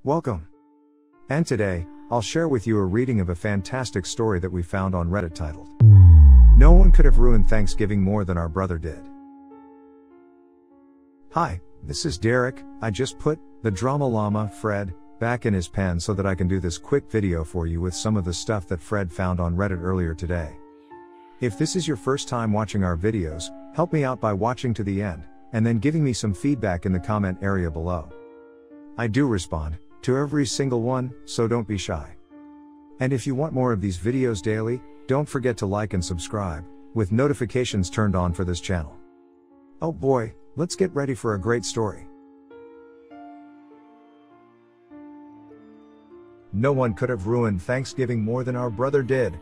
Welcome. And today, I'll share with you a reading of a fantastic story that we found on Reddit titled, "No one could have ruined Thanksgiving more than our brother did." Hi, this is Derek. I just put the Drama Llama, Fred, back in his pen so that I can do this quick video for you with some of the stuff that Fred found on Reddit earlier today. If this is your first time watching our videos, help me out by watching to the end, and then giving me some feedback in the comment area below. I do respond to every single one, so don't be shy. And if you want more of these videos daily, don't forget to like and subscribe, with notifications turned on for this channel. Oh boy, let's get ready for a great story. No one could have ruined Thanksgiving more than our brother did.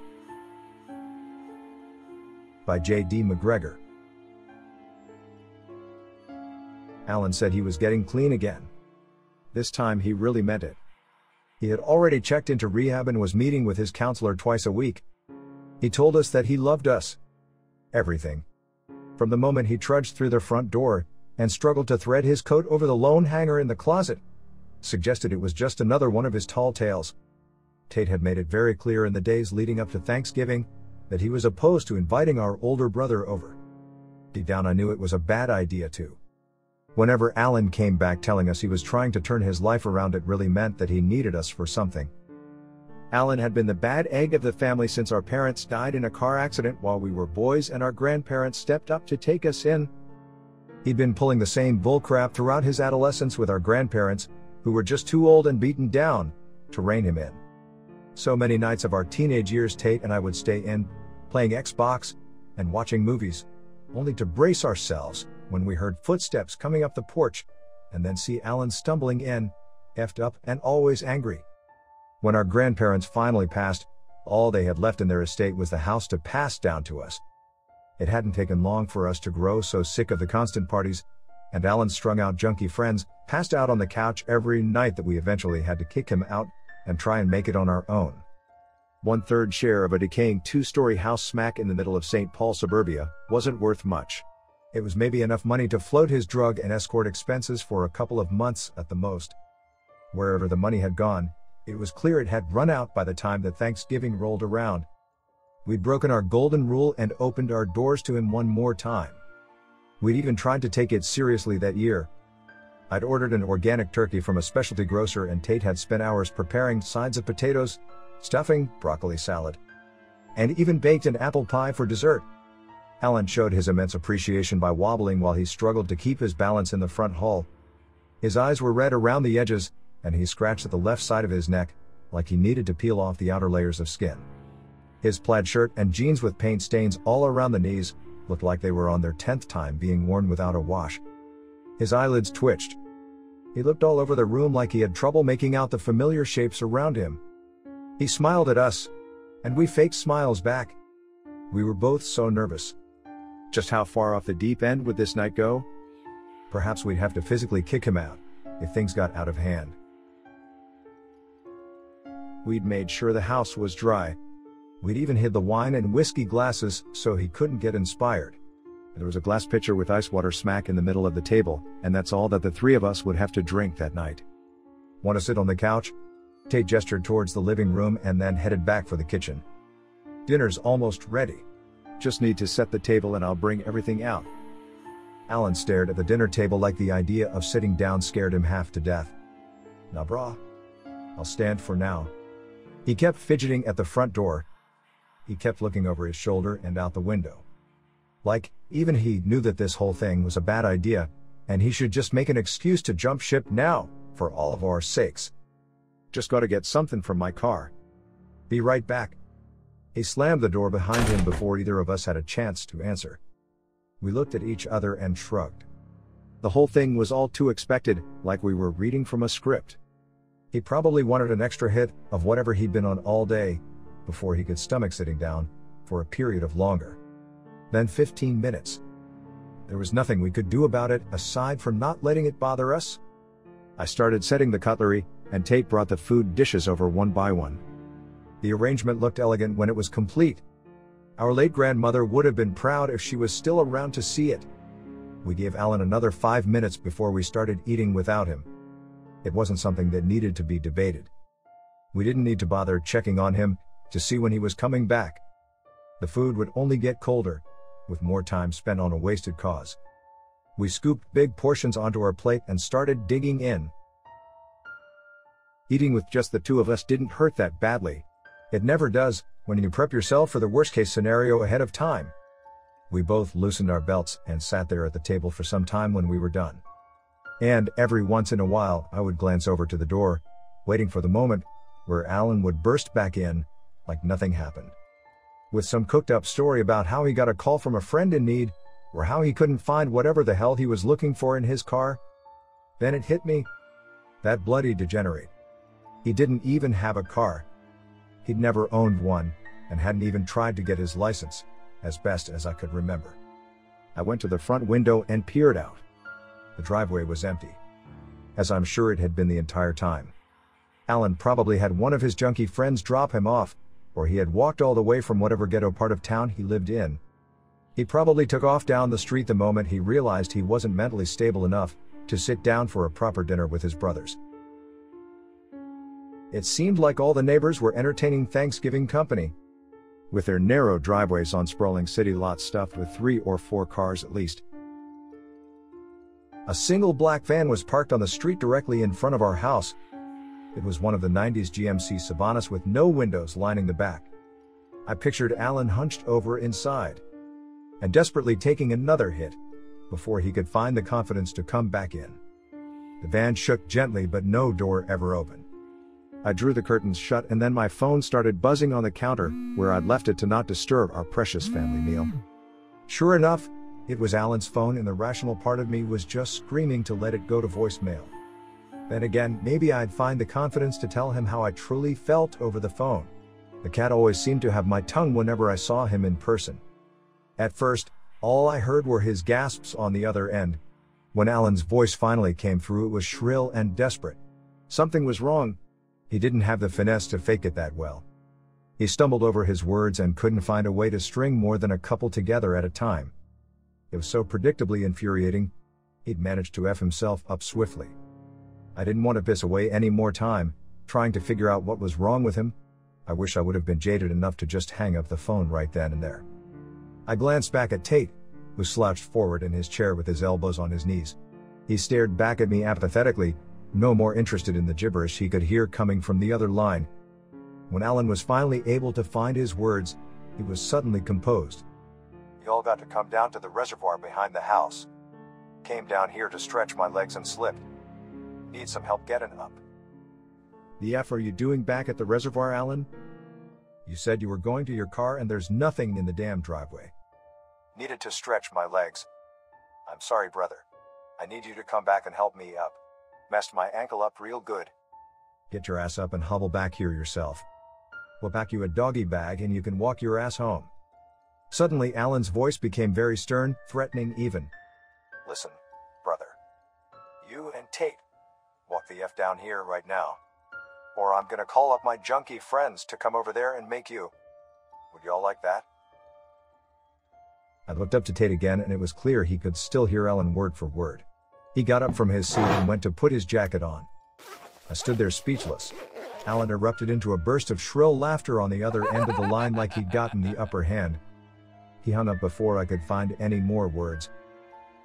By J.D. McGregor. Alan said he was getting clean again. This time he really meant it. He had already checked into rehab and was meeting with his counselor twice a week. He told us that he loved us. Everything. From the moment he trudged through the front door and struggled to thread his coat over the lone hanger in the closet. Suggested it was just another one of his tall tales. Tate had made it very clear in the days leading up to Thanksgiving that he was opposed to inviting our older brother over. Deep down I knew it was a bad idea too. Whenever Alan came back telling us he was trying to turn his life around, it really meant that he needed us for something. Alan had been the bad egg of the family since our parents died in a car accident while we were boys and our grandparents stepped up to take us in. He'd been pulling the same bullcrap throughout his adolescence with our grandparents, who were just too old and beaten down to rein him in. So many nights of our teenage years Tate and I would stay in, playing Xbox and watching movies, only to brace ourselves when we heard footsteps coming up the porch, and then see Alan stumbling in, effed up and always angry. When our grandparents finally passed, all they had left in their estate was the house to pass down to us. It hadn't taken long for us to grow so sick of the constant parties, and Alan's strung-out junkie friends passed out on the couch every night that we eventually had to kick him out and try and make it on our own. 1/3 share of a decaying 2-story house smack in the middle of St. Paul suburbia wasn't worth much. It was maybe enough money to float his drug and escort expenses for a couple of months at the most. Wherever the money had gone, it was clear it had run out by the time that Thanksgiving rolled around. We'd broken our golden rule and opened our doors to him one more time. We'd even tried to take it seriously that year. I'd ordered an organic turkey from a specialty grocer and Tate had spent hours preparing sides of potatoes, stuffing, broccoli salad, and even baked an apple pie for dessert. Alan showed his immense appreciation by wobbling while he struggled to keep his balance in the front hall. His eyes were red around the edges, and he scratched at the left side of his neck, like he needed to peel off the outer layers of skin. His plaid shirt and jeans with paint stains all around the knees looked like they were on their 10th time being worn without a wash. His eyelids twitched. He looked all over the room like he had trouble making out the familiar shapes around him. He smiled at us, and we faked smiles back. We were both so nervous. Just how far off the deep end would this night go? Perhaps we'd have to physically kick him out if things got out of hand. We'd made sure the house was dry. We'd even hid the wine and whiskey glasses so he couldn't get inspired. There was a glass pitcher with ice water smack in the middle of the table, and that's all that the three of us would have to drink that night. Want to sit on the couch? Tate gestured towards the living room and then headed back for the kitchen. Dinner's almost ready. Just need to set the table and I'll bring everything out. Alan stared at the dinner table like the idea of sitting down scared him half to death. Nah brah. I'll stand for now. He kept fidgeting at the front door. He kept looking over his shoulder and out the window. Like, even he knew that this whole thing was a bad idea, and he should just make an excuse to jump ship now, for all of our sakes. Just gotta get something from my car. Be right back. He slammed the door behind him before either of us had a chance to answer. We looked at each other and shrugged. The whole thing was all too expected, like we were reading from a script. He probably wanted an extra hit of whatever he'd been on all day, before he could stomach sitting down, for a period of longer than 15 minutes. There was nothing we could do about it, aside from not letting it bother us. I started setting the cutlery, and Tate brought the food dishes over one by one. The arrangement looked elegant when it was complete. Our late grandmother would have been proud if she was still around to see it. We gave Alan another 5 minutes before we started eating without him. It wasn't something that needed to be debated. We didn't need to bother checking on him to see when he was coming back. The food would only get colder, with more time spent on a wasted cause. We scooped big portions onto our plate and started digging in. Eating with just the two of us didn't hurt that badly. It never does, when you prep yourself for the worst-case scenario ahead of time. We both loosened our belts and sat there at the table for some time when we were done. And every once in a while, I would glance over to the door, waiting for the moment where Alan would burst back in, like nothing happened. With some cooked-up story about how he got a call from a friend in need, or how he couldn't find whatever the hell he was looking for in his car. Then it hit me. That bloody degenerate. He didn't even have a car. He'd never owned one, and hadn't even tried to get his license, as best as I could remember. I went to the front window and peered out. The driveway was empty, as I'm sure it had been the entire time. Alan probably had one of his junkie friends drop him off, or he had walked all the way from whatever ghetto part of town he lived in. He probably took off down the street the moment he realized he wasn't mentally stable enough to sit down for a proper dinner with his brothers. It seemed like all the neighbors were entertaining Thanksgiving company, with their narrow driveways on sprawling city lots stuffed with 3 or 4 cars at least. A single black van was parked on the street directly in front of our house. It was one of the 90s GMC Savanas with no windows lining the back. I pictured Alan hunched over inside, and desperately taking another hit, before he could find the confidence to come back in. The van shook gently, but no door ever opened. I drew the curtains shut, and then my phone started buzzing on the counter, where I'd left it to not disturb our precious family meal. Sure enough, it was Alan's phone, and the rational part of me was just screaming to let it go to voicemail. Then again, maybe I'd find the confidence to tell him how I truly felt over the phone. The cat always seemed to have my tongue whenever I saw him in person. At first, all I heard were his gasps on the other end. When Alan's voice finally came through, it was shrill and desperate. Something was wrong. He didn't have the finesse to fake it that well. He stumbled over his words and couldn't find a way to string more than a couple together at a time. It was so predictably infuriating. He'd managed to F himself up swiftly. I didn't want to piss away any more time, trying to figure out what was wrong with him. I wish I would have been jaded enough to just hang up the phone right then and there. I glanced back at Tate, who slouched forward in his chair with his elbows on his knees. He stared back at me apathetically, no more interested in the gibberish he could hear coming from the other line. When Alan was finally able to find his words, he was suddenly composed. "You all got to come down to the reservoir behind the house. Came down here to stretch my legs and slipped. Need some help getting up." "The F are you doing back at the reservoir, Alan? You said you were going to your car and there's nothing in the damn driveway." "Needed to stretch my legs. I'm sorry, brother. I need you to come back and help me up. Messed my ankle up real good." "Get your ass up and hobble back here yourself. We'll pack you a doggy bag and you can walk your ass home." Suddenly Alan's voice became very stern, threatening even. "Listen, brother. You and Tate, walk the F down here right now. Or I'm gonna call up my junkie friends to come over there and make you. Would y'all like that?" I looked up to Tate again, and it was clear he could still hear Alan word for word. He got up from his seat and went to put his jacket on. I stood there speechless. Alan erupted into a burst of shrill laughter on the other end of the line like he'd gotten the upper hand. He hung up before I could find any more words.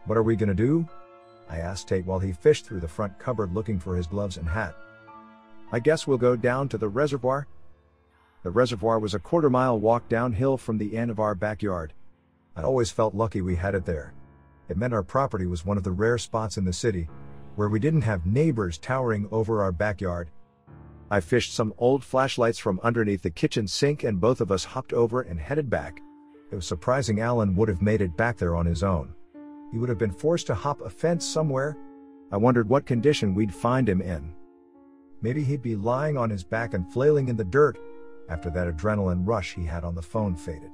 "What are we gonna do?" I asked Tate while he fished through the front cupboard looking for his gloves and hat. "I guess we'll go down to the reservoir." The reservoir was a quarter-mile walk downhill from the end of our backyard. I always felt lucky we had it there. It meant our property was one of the rare spots in the city where we didn't have neighbors towering over our backyard. I fished some old flashlights from underneath the kitchen sink, and both of us hopped over and headed back. It was surprising Alan would have made it back there on his own. He would have been forced to hop a fence somewhere. I wondered what condition we'd find him in. Maybe he'd be lying on his back and flailing in the dirt after that adrenaline rush he had on the phone faded.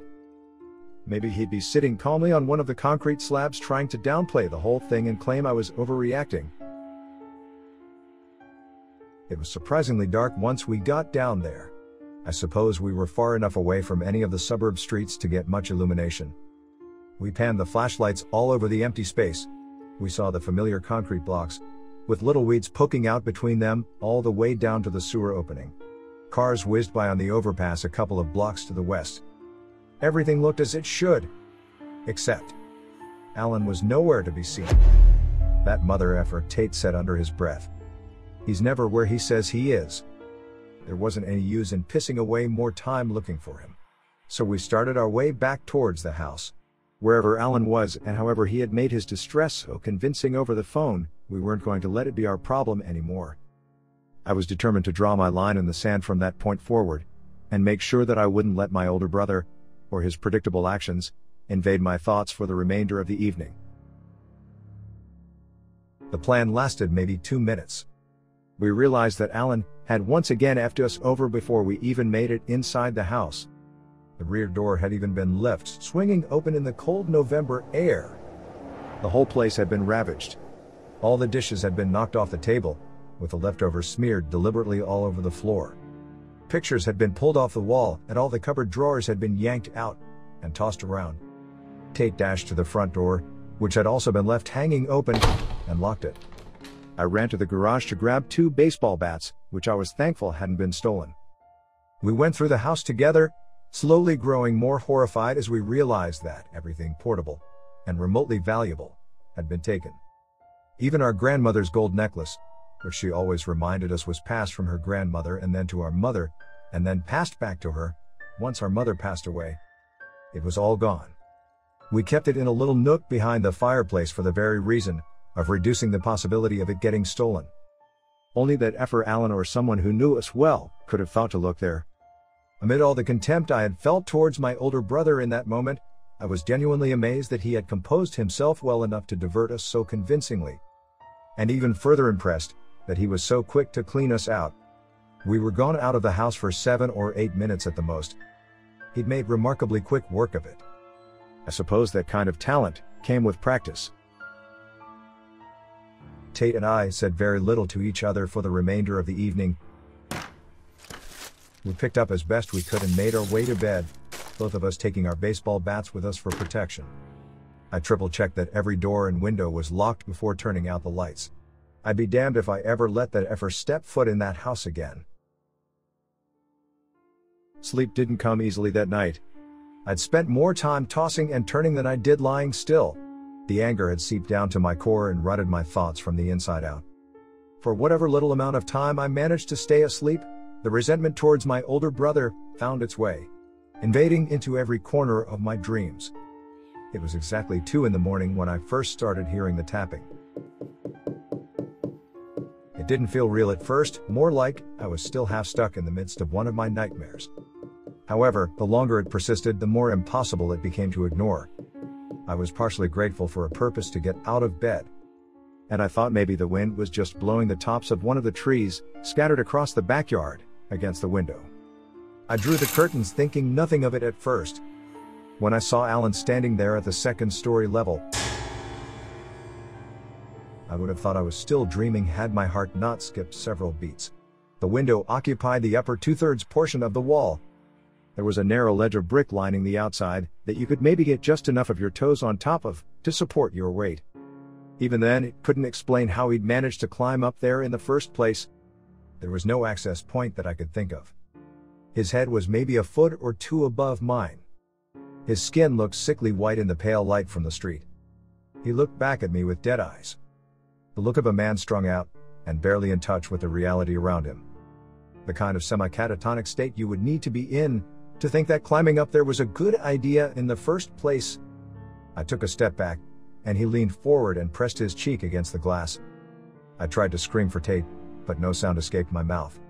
Maybe he'd be sitting calmly on one of the concrete slabs trying to downplay the whole thing and claim I was overreacting. It was surprisingly dark once we got down there. I suppose we were far enough away from any of the suburb streets to get much illumination. We panned the flashlights all over the empty space. We saw the familiar concrete blocks, with little weeds poking out between them, all the way down to the sewer opening. Cars whizzed by on the overpass a couple of blocks to the west. Everything looked as it should. Except Alan was nowhere to be seen. "That mother effer," Tate said under his breath. "He's never where he says he is." There wasn't any use in pissing away more time looking for him. So we started our way back towards the house. Wherever Alan was, and however he had made his distress so convincing over the phone, we weren't going to let it be our problem anymore. I was determined to draw my line in the sand from that point forward, and make sure that I wouldn't let my older brother, or his predictable actions, invade my thoughts for the remainder of the evening. The plan lasted maybe 2 minutes. We realized that Alan had once again effed us over before we even made it inside the house. The rear door had even been left swinging open in the cold November air. The whole place had been ravaged. All the dishes had been knocked off the table, with the leftovers smeared deliberately all over the floor. Pictures had been pulled off the wall, and all the cupboard drawers had been yanked out and tossed around. Tate dashed to the front door, which had also been left hanging open, and locked it. I ran to the garage to grab 2 baseball bats, which I was thankful hadn't been stolen. We went through the house together, slowly growing more horrified as we realized that everything portable and remotely valuable had been taken. Even our grandmother's gold necklace, which she always reminded us was passed from her grandmother and then to our mother, and then passed back to her, once our mother passed away. It was all gone. We kept it in a little nook behind the fireplace for the very reason of reducing the possibility of it getting stolen. Only that effer Alan or someone who knew us well could have thought to look there. Amid all the contempt I had felt towards my older brother in that moment, I was genuinely amazed that he had composed himself well enough to divert us so convincingly. And even further impressed that he was so quick to clean us out. We were gone out of the house for 7 or 8 minutes at the most. He'd made remarkably quick work of it. I suppose that kind of talent came with practice. Tate and I said very little to each other for the remainder of the evening. We picked up as best we could and made our way to bed, both of us taking our baseball bats with us for protection. I triple-checked that every door and window was locked before turning out the lights. I'd be damned if I ever let that effer step foot in that house again. Sleep didn't come easily that night. I'd spent more time tossing and turning than I did lying still. The anger had seeped down to my core and rotted my thoughts from the inside out. For whatever little amount of time I managed to stay asleep, the resentment towards my older brother found its way, invading into every corner of my dreams. It was exactly 2 in the morning when I first started hearing the tapping. It didn't feel real at first, more like I was still half stuck in the midst of one of my nightmares. However, the longer it persisted, the more impossible it became to ignore. I was partially grateful for a purpose to get out of bed. And I thought maybe the wind was just blowing the tops of one of the trees, scattered across the backyard, against the window. I drew the curtains thinking nothing of it at first. When I saw Alan standing there at the 2nd story level, I would have thought I was still dreaming had my heart not skipped several beats. The window occupied the upper 2/3 portion of the wall. There was a narrow ledge of brick lining the outside that you could maybe get just enough of your toes on top of to support your weight. Even then, it couldn't explain how he'd managed to climb up there in the first place. There was no access point that I could think of. His head was maybe a foot or 2 above mine. His skin looked sickly white in the pale light from the street. He looked back at me with dead eyes. The look of a man strung out, and barely in touch with the reality around him. The kind of semi-catatonic state you would need to be in to think that climbing up there was a good idea in the first place. I took a step back, and he leaned forward and pressed his cheek against the glass. I tried to scream for Tate, but no sound escaped my mouth.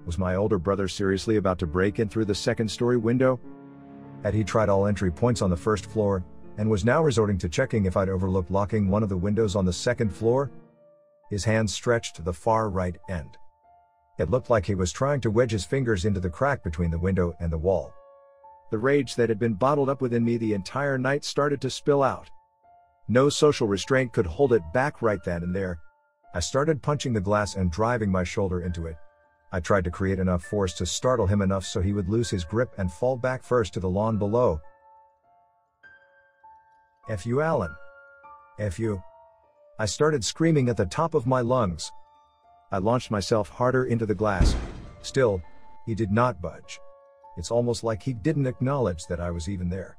Was my older brother seriously about to break in through the 2nd story window? Had he tried all entry points on the 1st floor, and was now resorting to checking if I'd overlooked locking one of the windows on the 2nd floor? His hand stretched to the far right end. It looked like he was trying to wedge his fingers into the crack between the window and the wall. The rage that had been bottled up within me the entire night started to spill out. No social restraint could hold it back right then and there. I started punching the glass and driving my shoulder into it. I tried to create enough force to startle him enough so he would lose his grip and fall back first to the lawn below. "F you, Alan. F you." I started screaming at the top of my lungs. I launched myself harder into the glass. Still, he did not budge. It's almost like he didn't acknowledge that I was even there.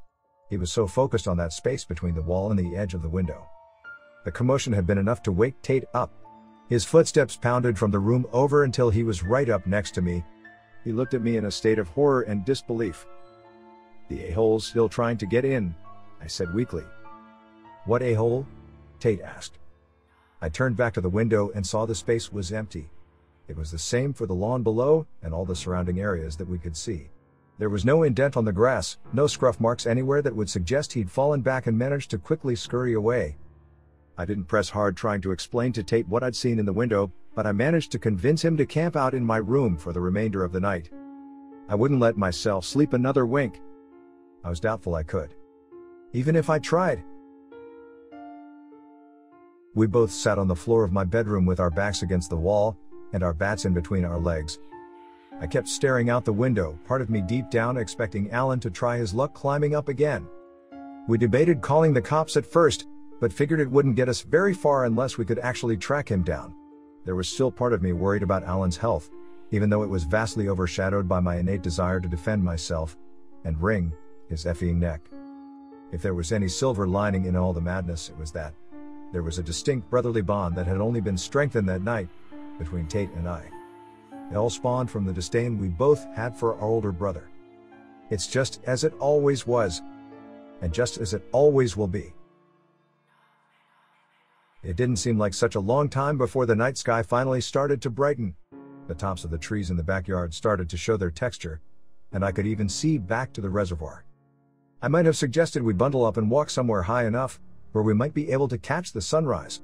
He was so focused on that space between the wall and the edge of the window. The commotion had been enough to wake Tate up. His footsteps pounded from the room over until he was right up next to me. He looked at me in a state of horror and disbelief. "The a-hole's still trying to get in," I said weakly. "What a-hole?" Tate asked. I turned back to the window and saw the space was empty. It was the same for the lawn below and all the surrounding areas that we could see. There was no indent on the grass, no scruff marks anywhere that would suggest he'd fallen back and managed to quickly scurry away. I didn't press hard trying to explain to Tate what I'd seen in the window, but I managed to convince him to camp out in my room for the remainder of the night. I wouldn't let myself sleep another wink. I was doubtful I could. Even if I tried. We both sat on the floor of my bedroom with our backs against the wall, and our bats in between our legs. I kept staring out the window, part of me deep down expecting Alan to try his luck climbing up again. We debated calling the cops at first, but figured it wouldn't get us very far unless we could actually track him down. There was still part of me worried about Alan's health, even though it was vastly overshadowed by my innate desire to defend myself and wring his effing neck. If there was any silver lining in all the madness, it was that there was a distinct brotherly bond that had only been strengthened that night between Tate and I. It all spawned from the disdain we both had for our older brother. It's just as it always was, and just as it always will be. It didn't seem like such a long time before the night sky finally started to brighten. The tops of the trees in the backyard started to show their texture, and I could even see back to the reservoir. I might have suggested we bundle up and walk somewhere high enough, where we might be able to catch the sunrise.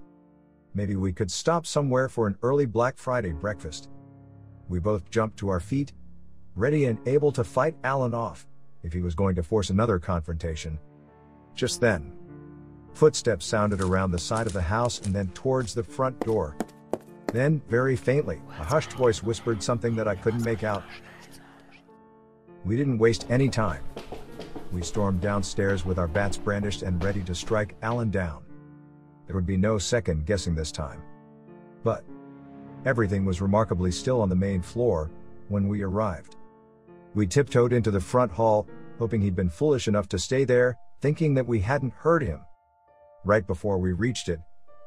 Maybe we could stop somewhere for an early Black Friday breakfast. We both jumped to our feet, ready and able to fight Alan off, if he was going to force another confrontation. Just then, footsteps sounded around the side of the house and then towards the front door. Then, very faintly, a hushed voice whispered something that I couldn't make out. We didn't waste any time. We stormed downstairs with our bats brandished and ready to strike Alan down. There would be no second guessing this time. But everything was remarkably still on the main floor when we arrived. We tiptoed into the front hall, hoping he'd been foolish enough to stay there, thinking that we hadn't heard him. Right before we reached it,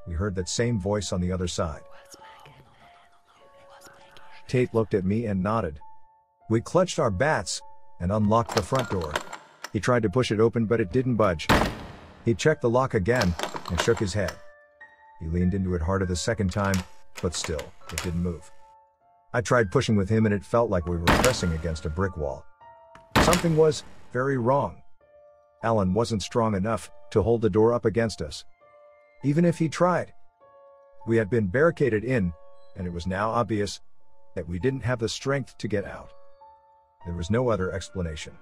we heard that same voice on the other side. Tate looked at me and nodded. We clutched our bats and unlocked the front door. He tried to push it open, but it didn't budge. He checked the lock again and shook his head. He leaned into it harder the second time, but still, it didn't move. I tried pushing with him and it felt like we were pressing against a brick wall. Something was very wrong. Alan wasn't strong enough to hold the door up against us. Even if he tried. We had been barricaded in, and it was now obvious that we didn't have the strength to get out. There was no other explanation.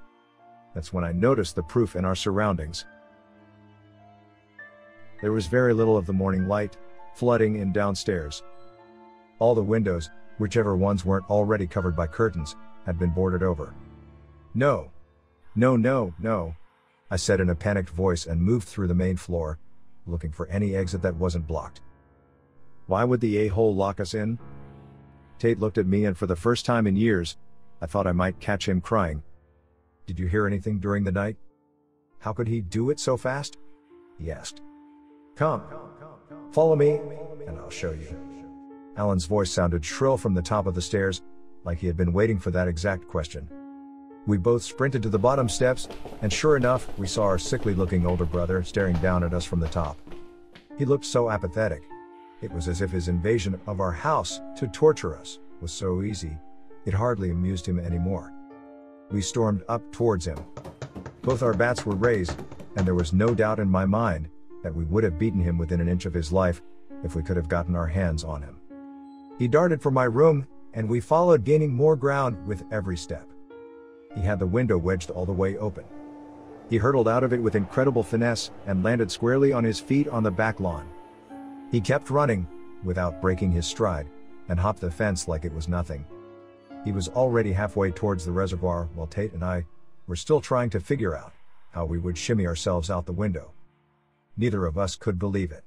That's when I noticed the proof in our surroundings. There was very little of the morning light flooding in downstairs. All the windows, whichever ones weren't already covered by curtains, had been boarded over. No, I said in a panicked voice and moved through the main floor, looking for any exit that wasn't blocked. Why would the a-hole lock us in? Tate looked at me, and for the first time in years, I thought I might catch him crying. Did you hear anything during the night? How could he do it so fast? He asked. Come, follow me, and I'll show you. Alan's voice sounded shrill from the top of the stairs, like he had been waiting for that exact question. We both sprinted to the bottom steps, and sure enough, we saw our sickly-looking older brother staring down at us from the top. He looked so apathetic. It was as if his invasion of our house to torture us was so easy, it hardly amused him anymore. We stormed up towards him. Both our bats were raised, and there was no doubt in my mind that we would have beaten him within an inch of his life if we could have gotten our hands on him. He darted for my room, and we followed, gaining more ground with every step. He had the window wedged all the way open. He hurtled out of it with incredible finesse and landed squarely on his feet on the back lawn. He kept running, without breaking his stride, and hopped the fence like it was nothing. He was already halfway towards the reservoir while Tate and I were still trying to figure out how we would shimmy ourselves out the window. Neither of us could believe it.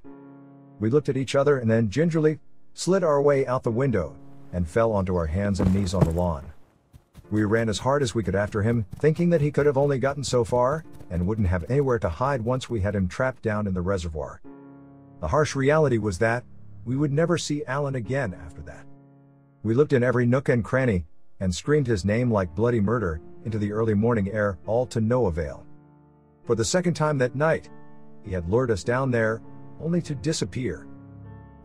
We looked at each other and then gingerly slid our way out the window and fell onto our hands and knees on the lawn. We ran as hard as we could after him, thinking that he could have only gotten so far and wouldn't have anywhere to hide once we had him trapped down in the reservoir. The harsh reality was that we would never see Alan again after that. We looked in every nook and cranny and screamed his name like bloody murder into the early morning air, all to no avail. For the second time that night, he had lured us down there, only to disappear.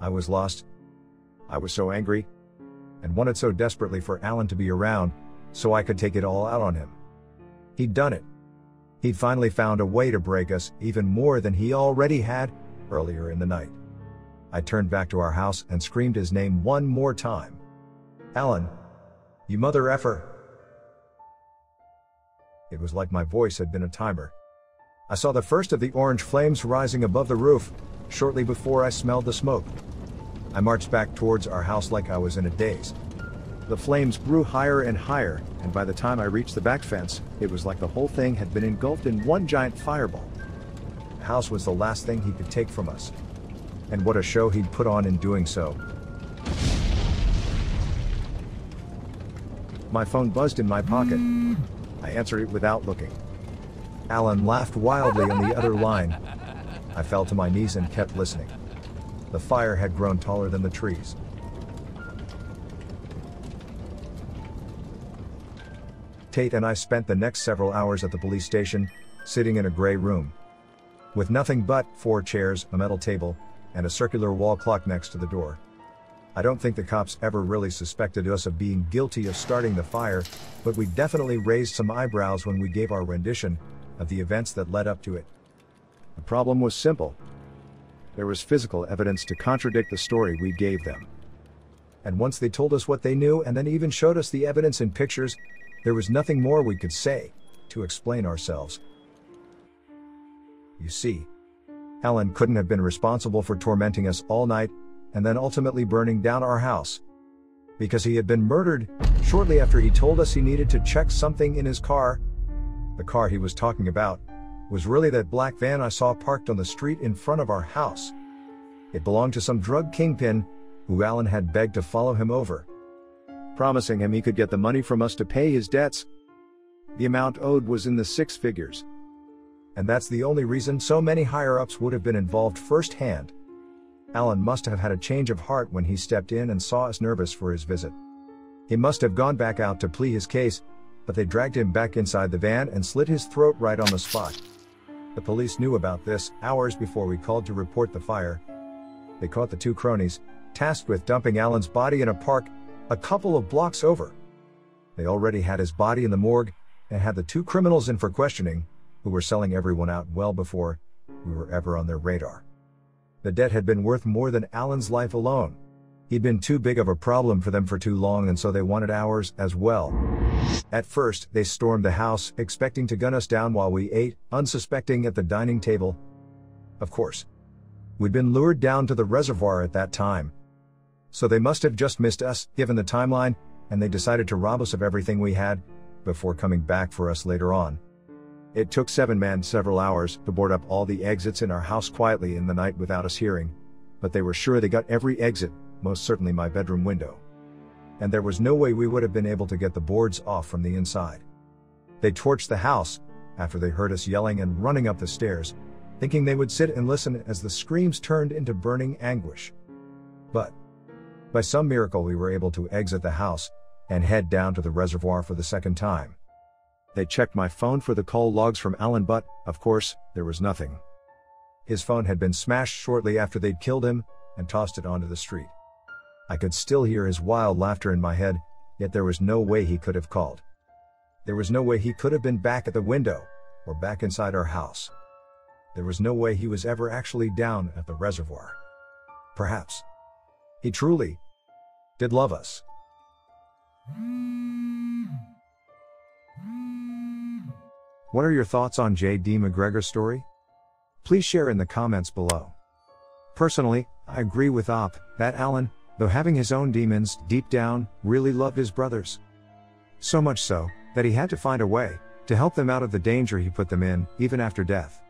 I was lost. I was so angry, and wanted so desperately for Alan to be around, so I could take it all out on him. He'd done it. He'd finally found a way to break us even more than he already had earlier in the night. I turned back to our house and screamed his name one more time. Alan, you mother effer. It was like my voice had been a timer. I saw the first of the orange flames rising above the roof, shortly before I smelled the smoke. I marched back towards our house like I was in a daze. The flames grew higher and higher, and by the time I reached the back fence, it was like the whole thing had been engulfed in one giant fireball. The house was the last thing he could take from us. And what a show he'd put on in doing so. My phone buzzed in my pocket. I answered it without looking. Alan laughed wildly on the other line. I fell to my knees and kept listening. The fire had grown taller than the trees. Tate and I spent the next several hours at the police station, sitting in a gray room, with nothing but 4 chairs, a metal table, and a circular wall clock next to the door. I don't think the cops ever really suspected us of being guilty of starting the fire, but we definitely raised some eyebrows when we gave our rendition of the events that led up to it. The problem was simple. There was physical evidence to contradict the story we gave them. And once they told us what they knew and then even showed us the evidence in pictures, there was nothing more we could say to explain ourselves. You see, Alan couldn't have been responsible for tormenting us all night and then ultimately burning down our house, because he had been murdered shortly after he told us he needed to check something in his car. The car he was talking about was really that black van I saw parked on the street in front of our house. It belonged to some drug kingpin who Alan had begged to follow him over, promising him he could get the money from us to pay his debts. The amount owed was in the 6 figures. And that's the only reason so many higher-ups would have been involved firsthand. Alan must have had a change of heart when he stepped in and saw us nervous for his visit. He must have gone back out to plead his case, but they dragged him back inside the van and slit his throat right on the spot. The police knew about this hours before we called to report the fire. They caught the 2 cronies, tasked with dumping Alan's body in a park a couple of blocks over. They already had his body in the morgue and had the 2 criminals in for questioning, who were selling everyone out well before we were ever on their radar. The debt had been worth more than Alan's life alone. He'd been too big of a problem for them for too long, and so they wanted ours as well. At first, they stormed the house, expecting to gun us down while we ate, unsuspecting, at the dining table. Of course, we'd been lured down to the reservoir at that time. So they must have just missed us, given the timeline, and they decided to rob us of everything we had, before coming back for us later on. It took 7 men several hours to board up all the exits in our house quietly in the night without us hearing, but they were sure they got every exit, most certainly my bedroom window. And there was no way we would have been able to get the boards off from the inside. They torched the house, after they heard us yelling and running up the stairs, thinking they would sit and listen as the screams turned into burning anguish. But by some miracle we were able to exit the house and head down to the reservoir for the second time. They checked my phone for the call logs from Alan, but, of course, there was nothing. His phone had been smashed shortly after they'd killed him and tossed it onto the street. I could still hear his wild laughter in my head, yet there was no way he could have called. There was no way he could have been back at the window, or back inside our house. There was no way he was ever actually down at the reservoir. Perhaps he truly did love us. What are your thoughts on J.D. McGregor's story? Please share in the comments below. Personally, I agree with Op that Alan, though having his own demons, deep down, really loved his brothers. So much so, that he had to find a way to help them out of the danger he put them in, even after death.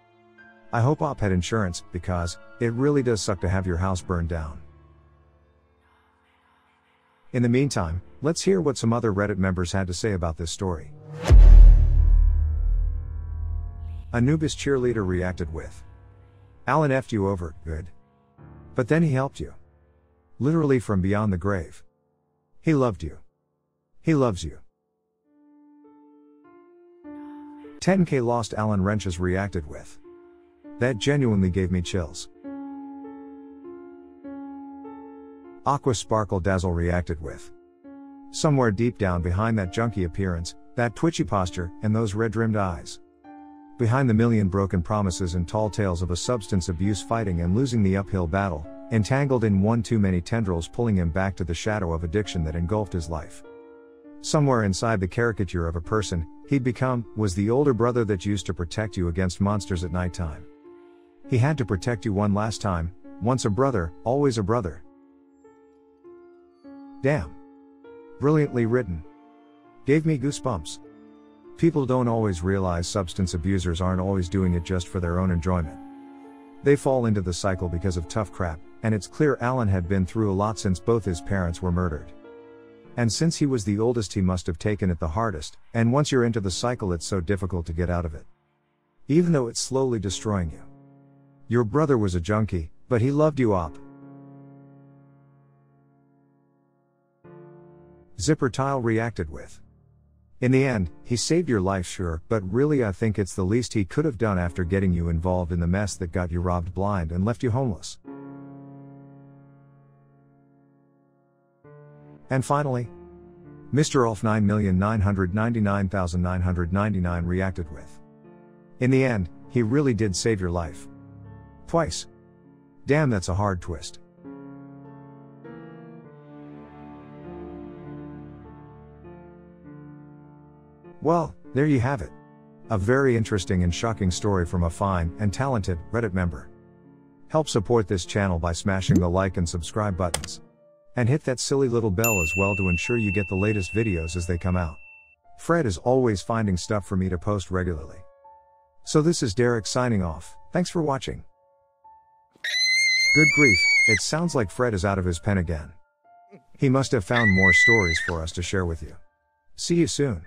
I hope Op had insurance, because it really does suck to have your house burned down. In the meantime, let's hear what some other Reddit members had to say about this story. Anubis cheerleader reacted with, Alan effed you over, good. But then he helped you. Literally from beyond the grave. He loved you. He loves you. 10K Lost Alan Wrenches reacted with, that genuinely gave me chills. Aqua Sparkle Dazzle reacted with, somewhere deep down behind that junky appearance, that twitchy posture, and those red-rimmed eyes. Behind the million broken promises and tall tales of a substance abuse fighting and losing the uphill battle, entangled in one too many tendrils pulling him back to the shadow of addiction that engulfed his life. Somewhere inside the caricature of a person he'd become, was the older brother that used to protect you against monsters at nighttime. He had to protect you one last time, once a brother, always a brother. Damn. Brilliantly written. Gave me goosebumps. People don't always realize substance abusers aren't always doing it just for their own enjoyment. They fall into the cycle because of tough crap, and it's clear Alan had been through a lot since both his parents were murdered. And since he was the oldest, he must have taken it the hardest, and once you're into the cycle it's so difficult to get out of it. Even though it's slowly destroying you. Your brother was a junkie, but he loved you up. Zipper Tile reacted with, in the end, he saved your life sure, but really I think it's the least he could have done after getting you involved in the mess that got you robbed blind and left you homeless. And finally, Mr. Ulf 9,999,999 reacted with, in the end, he really did save your life. Twice. Damn, that's a hard twist. Well, there you have it. A very interesting and shocking story from a fine and talented Reddit member. Help support this channel by smashing the like and subscribe buttons. And hit that silly little bell as well to ensure you get the latest videos as they come out. Fred is always finding stuff for me to post regularly. So this is Derek signing off, thanks for watching. Good grief, it sounds like Fred is out of his pen again. He must have found more stories for us to share with you. See you soon.